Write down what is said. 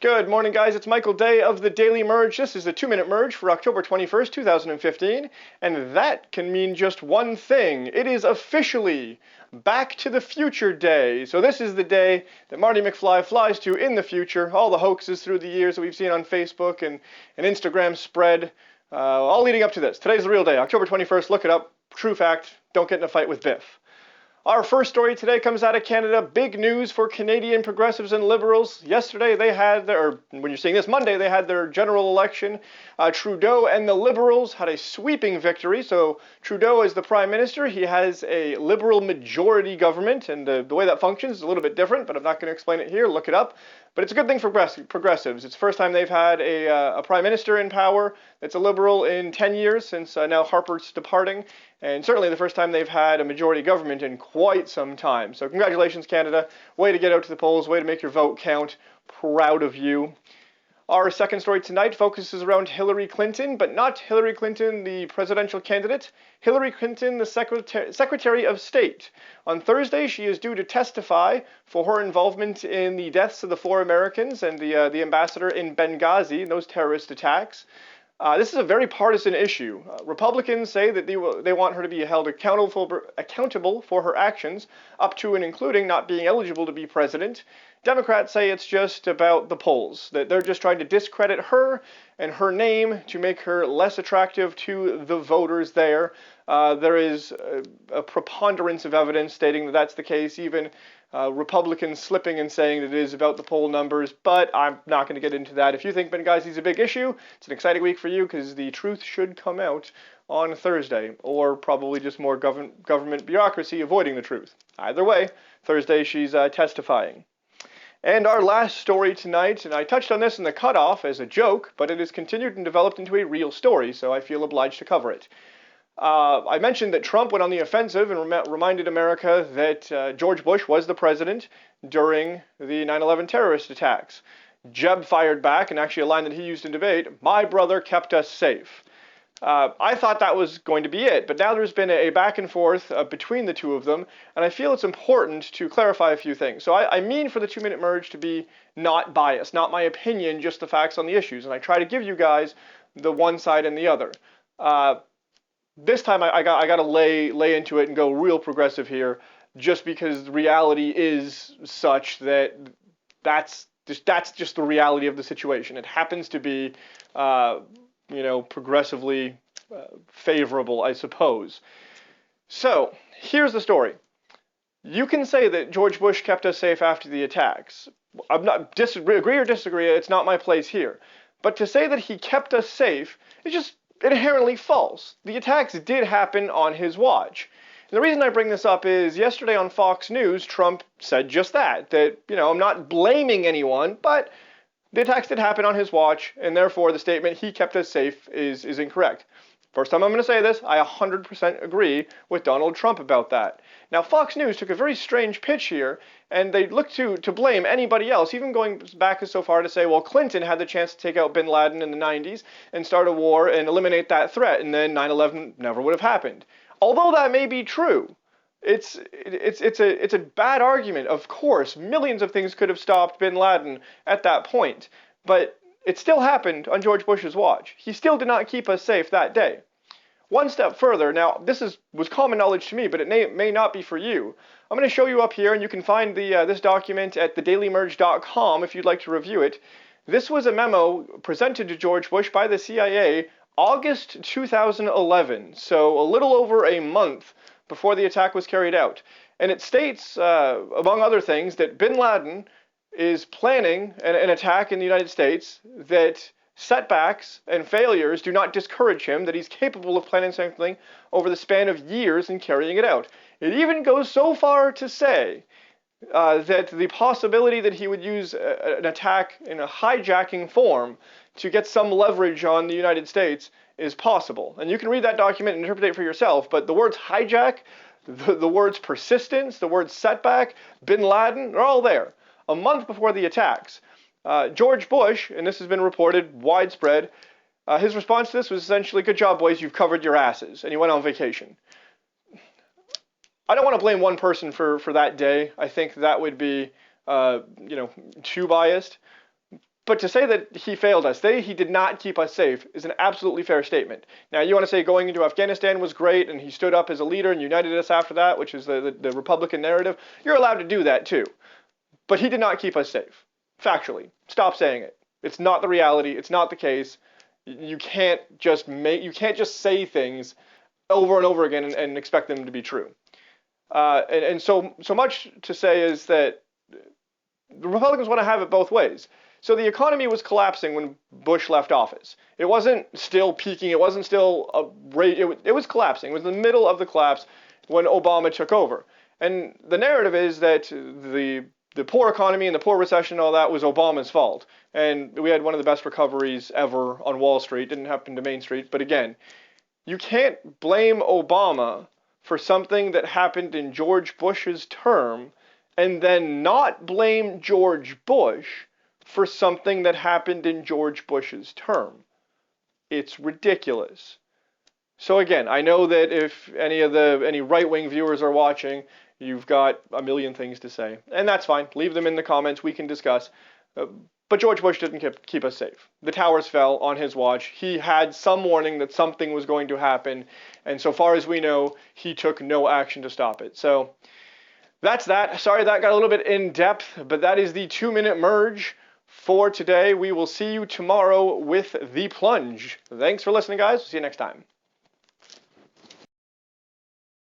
Good morning, guys. It's Michael Day of the Daily Merge. This is the 2-minute merge for October 21st, 2015, and that can mean just one thing. It is officially Back to the Future Day. So this is the day that Marty McFly flies to in the future. All the hoaxes through the years that we've seen on Facebook and Instagram spread, all leading up to this. Today's the real day, October 21st. Look it up. True fact. Don't get in a fight with Biff. Our first story today comes out of Canada. Big news for Canadian progressives and liberals. Yesterday they had or when you're seeing this, Monday, they had their general election. Trudeau and the Liberals had a sweeping victory. So Trudeau is the Prime Minister. He has a Liberal majority government, and the way that functions is a little bit different, but I'm not going to explain it here. Look it up. But it's a good thing for progressives. It's the first time they've had a Prime Minister in power that's a Liberal in 10 years since now Harper's departing. And certainly the first time they've had a majority government in quite some time. So congratulations, Canada. Way to get out to the polls. Way to make your vote count. Proud of you. Our second story tonight focuses around Hillary Clinton, but not Hillary Clinton, the presidential candidate. Hillary Clinton, the Secretary of State. On Thursday, she is due to testify for her involvement in the deaths of the 4 Americans and the ambassador in Benghazi, those terrorist attacks. This is a very partisan issue. Republicans say that they want her to be held accountable for her actions, up to and including not being eligible to be president. Democrats say it's just about the polls, that they're just trying to discredit her and her name to make her less attractive to the voters there. There is a preponderance of evidence stating that that's the case, even Republicans slipping and saying that it is about the poll numbers, but I'm not going to get into that. If you think Benghazi is a big issue, it's an exciting week for you because the truth should come out on Thursday, or probably just more government bureaucracy avoiding the truth. Either way, Thursday she's testifying. And our last story tonight, and I touched on this in the cutoff as a joke, but it has continued and developed into a real story, so I feel obliged to cover it. I mentioned that Trump went on the offensive and reminded America that George Bush was the president during the 9/11 terrorist attacks. Jeb fired back, and actually a line that he used in debate, "My brother kept us safe." I thought that was going to be it, but now there's been a back and forth between the two of them, and I feel it's important to clarify a few things. So I mean for the 2-minute merge to be not biased, not my opinion, just the facts on the issues, and I try to give you guys the one side and the other. This time I got to lay into it and go real progressive here, just because the reality is such that that's just the reality of the situation. It happens to be progressively favorable, I suppose. So, here's the story. You can say that George Bush kept us safe after the attacks. I'm not agree or disagree, it's not my place here. But to say that he kept us safe is just inherently false. The attacks did happen on his watch. And the reason I bring this up is yesterday on Fox News, Trump said just that I'm not blaming anyone, but the attacks did happen on his watch, and therefore the statement, "he kept us safe," is incorrect. First time I'm going to say this, I 100% agree with Donald Trump about that. Now, Fox News took a very strange pitch here, and they looked to blame anybody else, even going back so far to say, well, Clinton had the chance to take out bin Laden in the 90s and start a war and eliminate that threat, and then 9/11 never would have happened. Although that may be true, it's a bad argument. Of course, millions of things could have stopped bin Laden at that point, but it still happened on George Bush's watch. He still did not keep us safe that day. One step further, now this was common knowledge to me, but it may not be for you. I'm going to show you up here, and you can find this document at thedailymerge.com if you'd like to review it. This was a memo presented to George Bush by the CIA August 2011, so a little over a month before the attack was carried out. And it states, among other things, that bin Laden is planning an attack in the United States, that setbacks and failures do not discourage him, that he's capable of planning something over the span of years and carrying it out. It even goes so far to say that the possibility that he would use an attack in a hijacking form to get some leverage on the United States is possible. And you can read that document and interpret it for yourself, but the words hijack, the words persistence, the words setback, bin Laden, they're all there. A month before the attacks, George Bush, and this has been reported widespread, his response to this was essentially, "Good job, boys, you've covered your asses," and he went on vacation. I don't want to blame one person for that day. I think that would be, too biased. But to say that he failed us, he did not keep us safe, is an absolutely fair statement. Now, you want to say going into Afghanistan was great and he stood up as a leader and united us after that, which is the Republican narrative. You're allowed to do that too. But he did not keep us safe. Factually. Stop saying it. It's not the reality. It's not the case. You can't just say things over and over again and expect them to be true. And so much to say is that the Republicans want to have it both ways. So the economy was collapsing when Bush left office. It wasn't still peaking. It wasn't still it was collapsing. It was in the middle of the collapse when Obama took over. And the narrative is that the poor economy and the poor recession and all that was Obama's fault. And we had one of the best recoveries ever on Wall Street. Didn't happen to Main Street. But again, you can't blame Obama for something that happened in George Bush's term and then not blame George Bush for something that happened in George Bush's term. It's ridiculous. So again, I know that if any right-wing viewers are watching, you've got a million things to say, and that's fine. Leave them in the comments. We can discuss. But George Bush didn't keep us safe. The towers fell on his watch. He had some warning that something was going to happen, and so far as we know, he took no action to stop it. So that's that. Sorry that got a little bit in depth, but that is the 2-minute merge for today. We will see you tomorrow with The Plunge. Thanks for listening, guys. See you next time.